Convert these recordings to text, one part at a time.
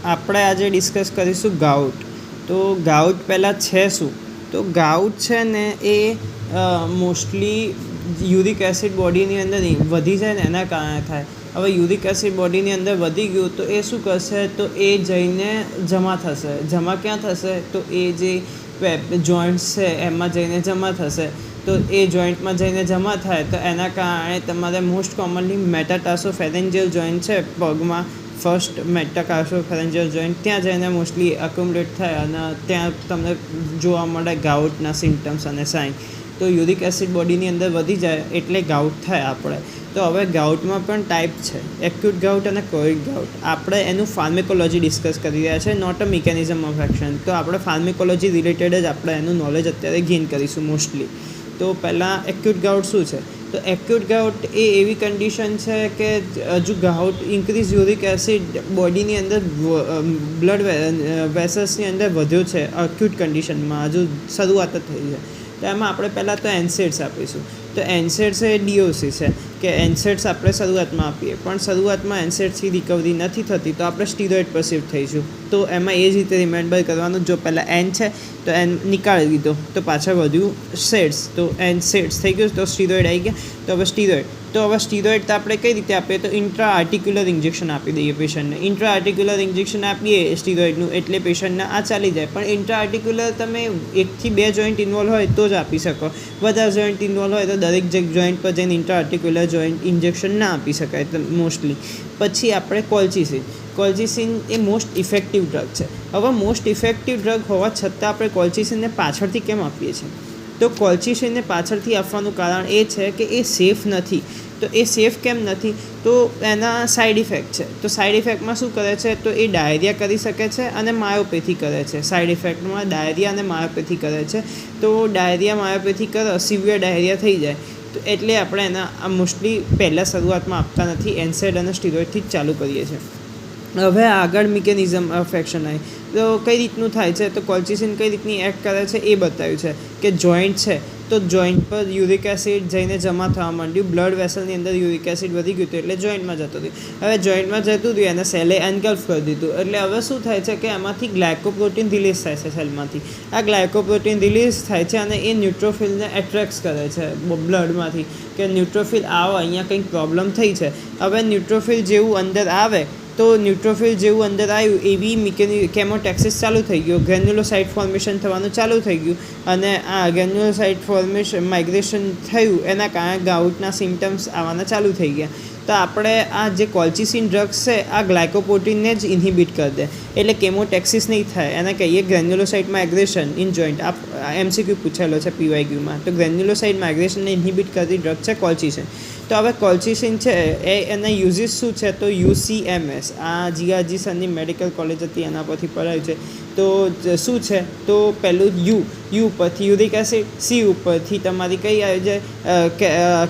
આપણે આજે ડિસ્કસ કરીશું ગાઉટ. તો ગાઉટ પહેલાં છે શું? તો ગાઉટ છે ને એ મોસ્ટલી યુરિક એસિડ બોડીની અંદર વધી જાય ને એના કારણે થાય. હવે યુરિક એસિડ બોડીની અંદર વધી ગયું તો એ શું કરશે, તો એ જઈને જમા થશે. જમા ક્યાં થશે? તો એ જે જોઈન્ટ્સ છે એમાં જઈને જમા થશે. તો એ જોઈન્ટમાં જઈને જમા થાય તો એના કારણે તમારે મોસ્ટ કોમનલી મેટાટાર્સોફેરેન્જિયલ જોઈન્ટ છે પગમાં, ફર્સ્ટ મેટાટાર્સોફેરેન્જિયલ જોઈન્ટ, ત્યાં જઈને મોસ્ટલી એક્યુમ્યુલેટ થાય અને ત્યાં તમને જોવા મળે ગાઉટના સિમ્ટમ્સ અને સાઇન. તો યુરિક એસિડ બોડીની અંદર વધી જાય એટલે ગાઉટ થાય આપણે. તો હવે ગાઉટમાં પણ ટાઈપ છે, એક્યુટ ગાઉટ અને ક્રોનિક ગાઉટ. આપણે એનું ફાર્મેકોલોજી ડિસ્કસ કરી રહ્યા છે, not a mechanism of action. તો આપણે ફાર્મેકોલોજી રિલેટેડ જ આપણે એનું નોલેજ અત્યારે ગેઇન કરીશું મોસ્ટલી. તો પહેલાં એક્યુટ ગાઉટ શું છે? તો એક્યુટ ગાઉટ એ એવી કન્ડિશન છે કે હજુ ગાઉટ ઇન્ક્રીઝ યુરિક એસિડ બોડીની અંદર બ્લડ વેસલ્સની અંદર વધ્યો છે એક્યુટ કન્ડિશનમાં, હજુ શરૂઆત જ થઈ છે. તો એમાં આપણે પહેલાં તો એનસેડ્સ આપીશું. તો એનસેડ્સ એ ડીઓસી છે કે એનસેડ્સ આપણે શરૂઆતમાં આપીએ, પણ શરૂઆતમાં એનસેડ્સથી રિકવરી નથી થતી તો આપણે સ્ટીરોઇડ પર શિફ્ટ થઈશું. તો એમાં એ જ રીતે રિમેમ્બર કરવાનું, જો પહેલાં એન છે તો એન નીકાળી દીધો તો પાછળ વધ્યું સેડ્સ, તો એન સેડ્સ થઈ ગયું તો સ્ટીરોઇડ આવી ગયા. તો હવે સ્ટીરોઇડ તો આપણે કઈ રીતે આપીએ? તો ઇન્ટ્રા આર્ટિક્યુલર ઇન્જેક્શન આપી દઈએ પેશન્ટને. ઇન્ટ્રા આર્ટિક્યુલર ઇન્જેક્શન આપીએ સ્ટીરોઇડનું એટલે પેશન્ટને આ ચાલી જાય. પણ ઇન્ટ્રા આર્ટિક્યુલર તમે 1 થી 2 જોઈન્ટ ઇન્વોલ્વ હોય તો જ આપી શકો. વધારે જોઈન્ટ ઇન્વોલ્વ હોય તો દરેક જોઈન્ટ પર જઈને ઇન્ટ્રા આર્ટિક્યુલર જોઈન્ટ ઇન્જેક્શન ના આપી શકાય મોસ્ટલી. પછી આપણે કોલ્ચિસિન એ મોસ્ટ ઇફેક્ટિવ ડ્રગ છે. હવે મોસ્ટ ઇફેક્ટિવ ડ્રગ હોવા છતાં આપણે કોલ્ચિસિનને પાછળથી કેમ આપીએ છીએ? તો કોલ્ચિસિનને પાછળથી આપવાનું કારણ એ છે કે એ સેફ નથી. તો એ સેફ કેમ નથી? તો એના સાઈડ ઇફેક્ટ છે. તો સાઈડ ઇફેક્ટમાં શું કરે છે? તો એ ડાયરિયા કરી શકે છે અને માયોપેથી કરે છે. સાઈડ ઇફેક્ટમાં ડાયરિયા અને માયોપેથી કરે છે. તો ડાયરિયા માયોપેથી કરે, સિવિયર ડાયરિયા થઈ જાય. તો એટલે આપણે એના મોસ્ટલી પહેલાં શરૂઆતમાં આપતા નથી, એનસેડ અને સ્ટીરોઇડથી જ ચાલુ કરીએ છીએ. હવે આગળ મિકેનિઝમ ઓફ એક્શન આવી. તો કઈ રીતનું થાય છે? તો કોલ્ચિસિન કઈ રીતની એક્ટ કરે છે એ બતાવ્યું છે કે જોઈન્ટ છે તો જોઈન્ટ પર યુરિક એસિડ જઈને જમા થવા માંડ્યું. બ્લડ વેસલની અંદર યુરિક એસિડ વધી ગયું હતું એટલે જોઈન્ટમાં જતું હતું. હવે જોઈન્ટમાં જતું હતું એને સેલે એન્ગલ્ફ કરી દીધું. એટલે હવે શું થાય છે કે એમાંથી ગ્લાયકોપ્રોટીન રિલીઝ થાય છે સેલમાંથી. આ ગ્લાયકોપ્રોટીન રિલીઝ થાય છે અને એ ન્યુટ્રોફિલને એટ્રેક્ટ કરે છે બ્લડમાંથી કે ન્યુટ્રોફિલ આવો, અહીંયા કંઈક પ્રોબ્લેમ થઈ છે. હવે ન્યુટ્રોફિલ જેવું અંદર આવે તો ન્યુટ્રોફિલ જેવું અંદર આવ્યું એવી કેમોટેક્સિસ ચાલુ થઈ ગયો, ગ્રેન્યુલોસાઇટ ફોર્મેશન થવાનું ચાલુ થઈ ગયું અને આ ગ્રેન્યુલોસાઇટ ફોર્મેશન માઇગ્રેશન થયું એના કારણે ગાઉટના સિમ્ટમ્સ આવવાના ચાલુ થઈ ગયા. તો આપણે આ જે કોલ્ચિસિન ડ્રગ્સ છે આ ગ્લાયકોપ્રોટીનને જ ઇન્હિબિટ કરી દે એટલે કેમોટેક્સિસ નહીં થાય. એને કહીએ ગ્રેન્યુલોસાઇટ માઇગ્રેશન ઇન જોઈન્ટ. આ એમસીક્યુ પૂછેલો છે PYQમાં. તો ગ્રેન્યુલોસાઇટ માઇગ્રેશનને ઇન્હિબિટ કરતી ડ્રગ છે કોલ્ચિસિન. તો હવે કોલ્ચિસિન છે એના યુઝિસ શું છે? તો UCMS, આ જીઆરજી સરની મેડિકલ કોલેજ હતી એના પરથી પઢાયું છે. તો શું છે? તો પહેલું યુ ઉપરથી યુરિક એસિડ, સી ઉપરથી તમારી કઈ આવી જાય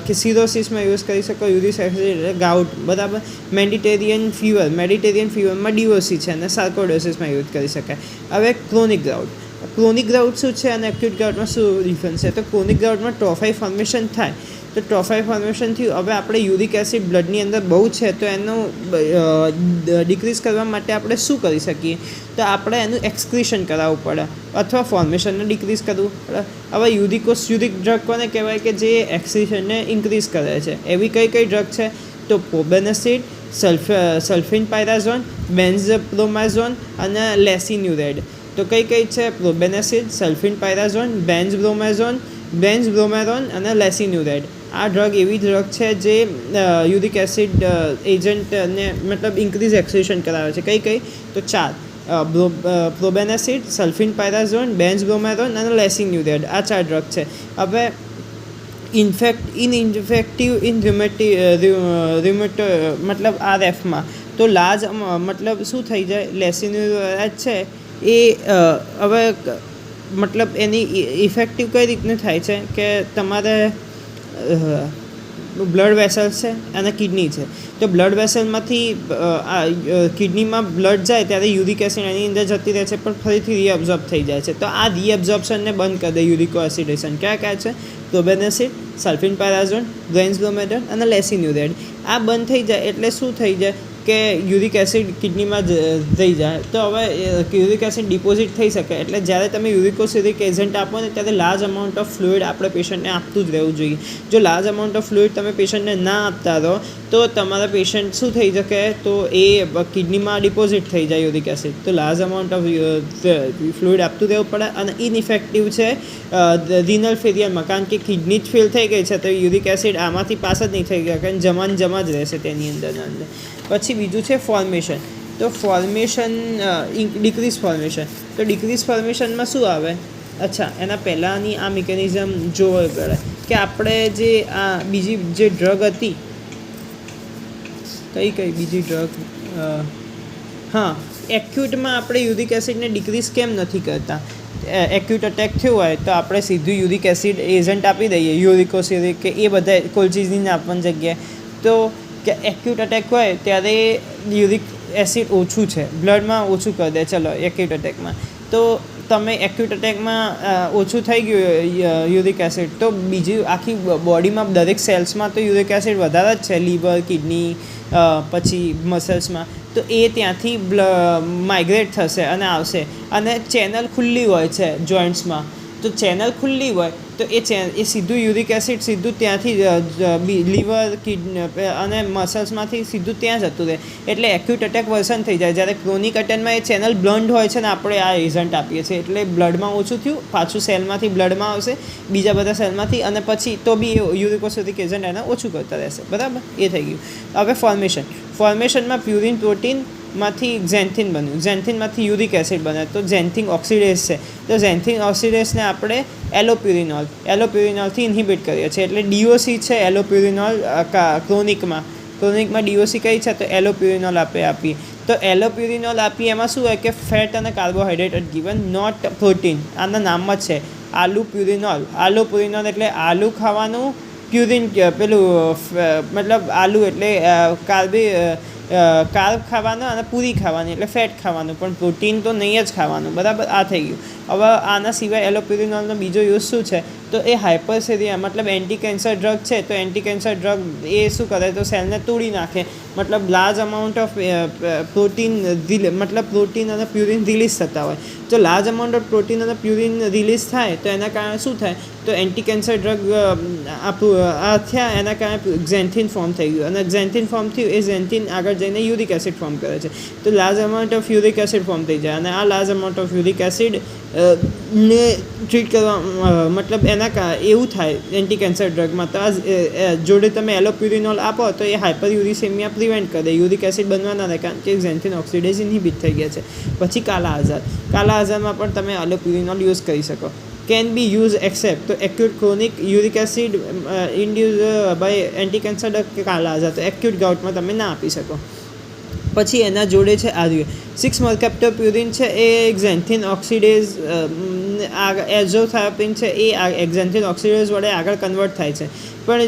કે સિરોસિસમાં યુઝ કરી શકો યુરિક એસિડ, ગાઉટ, બરાબર. મેડિટેરિયન ફીવરમાં DOC છે અને સાર્કોઇડોસિસમાં યુઝ કરી શકાય. હવે ક્રોનિક ગાઉટ શું છે અને એક્યુટ ગાઉટમાં શું ડિફરન્સ છે? તો ક્રોનિક ગાઉટમાં ટ્રોફાઈ ફોર્મેશન થાય. તો ટ્રોફાઈ ફોર્મેશન થયું. હવે આપણે યુરિક એસિડ બ્લડની અંદર બહુ છે તો એનું ડિક્રીઝ કરવા માટે આપણે શું કરી શકીએ? તો આપણે એનું એક્સક્રીશન કરાવવું પડે અથવા ફોર્મેશનને ડિક્રીઝ કરવું પડે. હવે યુરિક ડ્રગ કોને કહેવાય કે જે એક્સક્રીશનને ઇન્ક્રીઝ કરે છે? એવી કઈ ડ્રગ છે? તો પ્રોબેનેસિડ, સલ્ફેનપાયરાઝોન, બેન્ઝોપ્રોમાઝોન અને લેસિન્યુરેડ. તો કઈ છે? પ્રોબેનેસિડ, સલ્ફેનપાયરાઝોન, બેન્ઝબ્રોમેરોન અને લેસિન્યુરેડ. આ ડ્રગ એવી ડ્રગ છે જે યુરિક એસિડ એજન્ટને મતલબ ઇન્ક્રીઝ એક્સક્રીશન કરાવે છે. કઈ? તો 4: પ્રોબેનેસિડ, સલ્ફેનપાયરાઝોન, બેન્ઝબ્રોમેરોન અને લેસિન્યુરેડ. આ 4 ડ્રગ છે. હવે ઇનઇફેક્ટિવ ઇન મતલબ RFમાં તો લાર્જ મતલબ શું થઈ જાય? લેસિન્યુરેડ છે એ હવે મતલબ એની ઇફેક્ટિવ કઈ રીતનું થાય છે કે તમારે બ્લડ વેસલ્સ છે અને કિડની છે. તો બ્લડ વેસલમાંથી કિડનીમાં બ્લડ જાય ત્યારે યુરિક એસિડ એની અંદર જતી રહે છે પણ ફરીથી રીએબ્ઝોર્બ થઈ જાય છે. તો આ રીએબ્ઝોર્પ્શનને બંધ કરી દે યુરિકો એસિડેશન. કયા છે? પ્રોબેનેસિડ, સલ્ફેનપાયરાઝોન, બેન્ઝબ્રોમેરોન અને લેસિન્યુરેડ. આ બંધ થઈ જાય એટલે શું થઈ જાય? કે યુરિક એસિડ કિડનીમાં થઈ જાય. તો હવે યુરિક એસિડ ડિપોઝિટ થઈ શકે. એટલે જ્યારે તમે યુરિકોસિરિક એજન્ટ આપો ને ત્યારે લાર્જ અમાઉન્ટ ઓફ ફ્લુઇડ આપણે પેશન્ટને આપતું જ રહેવું જોઈએ. જો લાર્જ અમાઉન્ટ ઓફ ફ્લુઇડ તમે પેશન્ટને ના આપતા રહો તો તમારા પેશન્ટ શું થઈ શકે, તો એ કિડનીમાં ડિપોઝિટ થઈ જાય યુરિક એસિડ. તો લાર્જ અમાઉન્ટ ઓફ ફ્લુઇડ આપતું રહેવું પડે. અને ઇનઇફેક્ટિવ છે રિનલ ફેલિયરમાં, કારણ કે કિડની જ ફેલ થઈ ગઈ છે તો યુરિક એસિડ આમાંથી પાસ જ નહીં થઈ ગયા, કારણ જમાન જમા જ રહેશે તેની અંદર. પછી બીજું છે ફોર્મેશન. તો ફોર્મેશન ડિક્રીઝ ફોર્મેશન. તો ડિક્રીઝ ફોર્મેશનમાં શું આવે? અચ્છા, એના પહેલાંની આ મિકેનિઝમ જોવો પડે કે આપણે જે આ બીજી જે ડ્રગ હતી, કઈ બીજી ડ્રગ, હા, એક્યુટમાં આપણે યુરિક એસિડને ડિક્રીઝ કેમ નથી કરતા? એક્યુટ અટેક થયું હોય તો આપણે સીધું યુરિક એસિડ એજન્ટ આપી દઈએ, યુરિકોસિરિક કે એ બધા કોલ્ચિઝિન આપવાની જગ્યાએ. તો કે એક્યુટ અટેક હોય ત્યારે યુરિક એસિડ ઓછું છે બ્લડમાં, ઓછું કરી દે ચલો એક્યુટ અટેકમાં. તો તમે એક્યુટ અટેકમાં ઓછું થઈ ગયું યુરિક એસિડ, તો બીજી આખી બોડીમાં દરેક સેલ્સમાં તો યુરિક એસિડ વધારે જ છે, લીવર, કિડની, પછી મસલ્સમાં. તો એ ત્યાંથી માઇગ્રેટ થશે અને આવશે. અને ચેનલ ખુલ્લી હોય છે જોઇન્ટ્સમાં, તો ચેનલ ખુલ્લી હોય તો એ સીધું યુરિક એસિડ સીધું ત્યાંથી લીવર, કિડની અને મસલ્સમાંથી સીધું ત્યાં જતું રહે. એટલે એક્યુટ અટેક વર્સન થઈ જાય. જ્યારે ક્રોનિક અટેકમાં એ ચેનલ બ્લન્ડ હોય છે ને આપણે આ એજન્ટ આપીએ છીએ, એટલે બ્લડમાં ઓછું થયું, પાછું સેલમાંથી બ્લડમાં આવશે, બીજા બધા સેલમાંથી, અને પછી તો બી યુરિકોસિરિક એજન્ટ એને ઓછું કરતા રહેશે. બરાબર, એ થઈ ગયું. હવે ફોર્મેશનમાં પ્યુરિન પ્રોટીનમાંથી ઝેન્થિન બન્યું, ઝેન્થિનમાંથી યુરિક એસિડ બને, તો ઝેન્થિન ઓક્સિડેઝ છે. તો ઝેન્થિન ઓક્સિડેઝને આપણે એલોપ્યુરિનોલથી ઇન્હિબિટ કરીએ છીએ. એટલે ડીઓસી છે એલોપ્યુરિનોલ ક્રોનિકમાં ડીઓસી કઈ છે? તો એલોપ્યુરિનોલ આપીએ. તો એલોપ્યુરિનોલ આપીએ એમાં શું હોય કે ફેટ અને carbohydrate are given, not protein. આના નામમાં જ છે આલુપ્યુરિનોલ એટલે આલુ ખાવાનું, પ્યુરિન પેલું મતલબ આલુ એટલે કાર્બ ખાવાનો અને પૂરી ખાવાની એટલે ફેટ ખાવાનું, પણ પ્રોટીન તો નહીં જ ખાવાનું. બરાબર, આ થઈ ગયું. હવે આના સિવાય એલોપ્યુરિનોલનો બીજો યુઝ શું છે? તો એ હાઇપરસેરિયા મતલબ એન્ટી કેન્સર ડ્રગ છે. તો એન્ટી કેન્સર ડ્રગ એ શું કરે? તો સેલને તોડી નાખે. મતલબ લાર્જ અમાઉન્ટ ઓફ પ્રોટીન અને પ્યુરિન રિલીઝ થતા હોય. તો લાર્જ અમાઉન્ટ ઓફ પ્રોટીન અને પ્યુરિન રિલીઝ થાય તો એના કારણે શું થાય? તો એન્ટી કેન્સર ડ્રગ આ થયા, એના કારણે ઝેન્થિન ફોર્મ થઈ ગયું. અને ઝેન્થિન ફોર્મ થયું, એ ઝેન્થિન આગળ જઈને યુરિક એસિડ ફોર્મ કરે છે. તો large amount of uric acid form થઈ જાય. અને આ large amount of uric acid ને ટ્રીટ કરવા મતલબ એના એવું થાય એન્ટી કેન્સર ડ્રગમાં. તો આ જોડે તમે એલોપ્યુરિનોલ આપો તો એ હાઇપરયુરિસેમિયા પ્રિવેન્ટ કરે, યુરિક એસિડ બનવાના રહે, કારણ કે ઝેન્થિન ઓક્સિડેઝ ઇન્હિબિટ થઈ ગયા છે. પછી કાલા આઝારમાં પણ તમે એલોપ્યુરિનોલ યુઝ કરી શકો. can be used except તો acute chronic uric acid induced by anti cancer drug કાલા આઝાર. તો એક્યુટ ગાઉટમાં તમે ના આપી શકો. પછી એના જોડે છે આર્યુ 6 મર્કેપ્ટોપ્યુરિન છે, એ ઝેન્થિન ઓક્સિડેઝ એઝોથેરાપિન છે, એ ઝેન્થિન ઓક્સિડેઝ વડે આગળ કન્વર્ટ થાય છે. પણ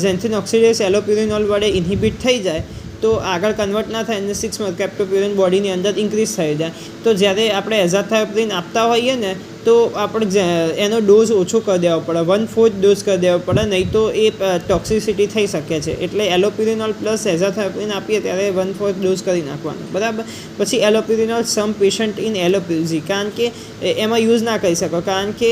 ઝેન્થિન ઓક્સિડેઝ એલોપ્યુરિનોલ વડે ઇન્હિબિટ થઈ જાય તો આગળ કન્વર્ટ ના થાય અને 6 મર્કેપ્ટોપ્યુરિન બોડીની અંદર ઇન્ક્રીઝ થઈ જાય. તો જ્યારે આપણે એઝોથેરાપિન આપતા હોઈએ ને તો આપણે એનો ડોઝ ઓછો કરી દેવો પડે, 1/4 ડોઝ કરી દેવો પડે, નહીં તો એ ટોક્સિસિટી થઈ શકે છે. એટલે એલોપ્યુરિનોલ પ્લસ એઝોથેરાપિન આપીએ ત્યારે 1/4 ડોઝ કરી નાખવાનો. બરાબર. પછી એલોપ્યુરિનોલ સમ પેશન્ટ ઇન એલોપેથી, કારણ કે એમાં યુઝ ના કરી શકો, કારણ કે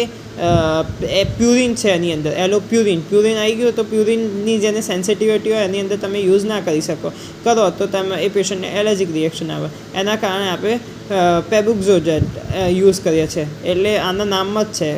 પ્યુરિન છે એની અંદર, પ્યુરિન આવી ગયું. તો પ્યુરિનની જેને સેન્સિટિવિટી હોય એની અંદર તમે યુઝ ના કરી શકો. કરો તો તમે એ પેશન્ટને એલર્જીક રિએક્શન આવે. એના કારણે આપણે પેબુક્ઝોજેટ યુઝ કરીએ છીએ. એટલે આના નામમાં જ છે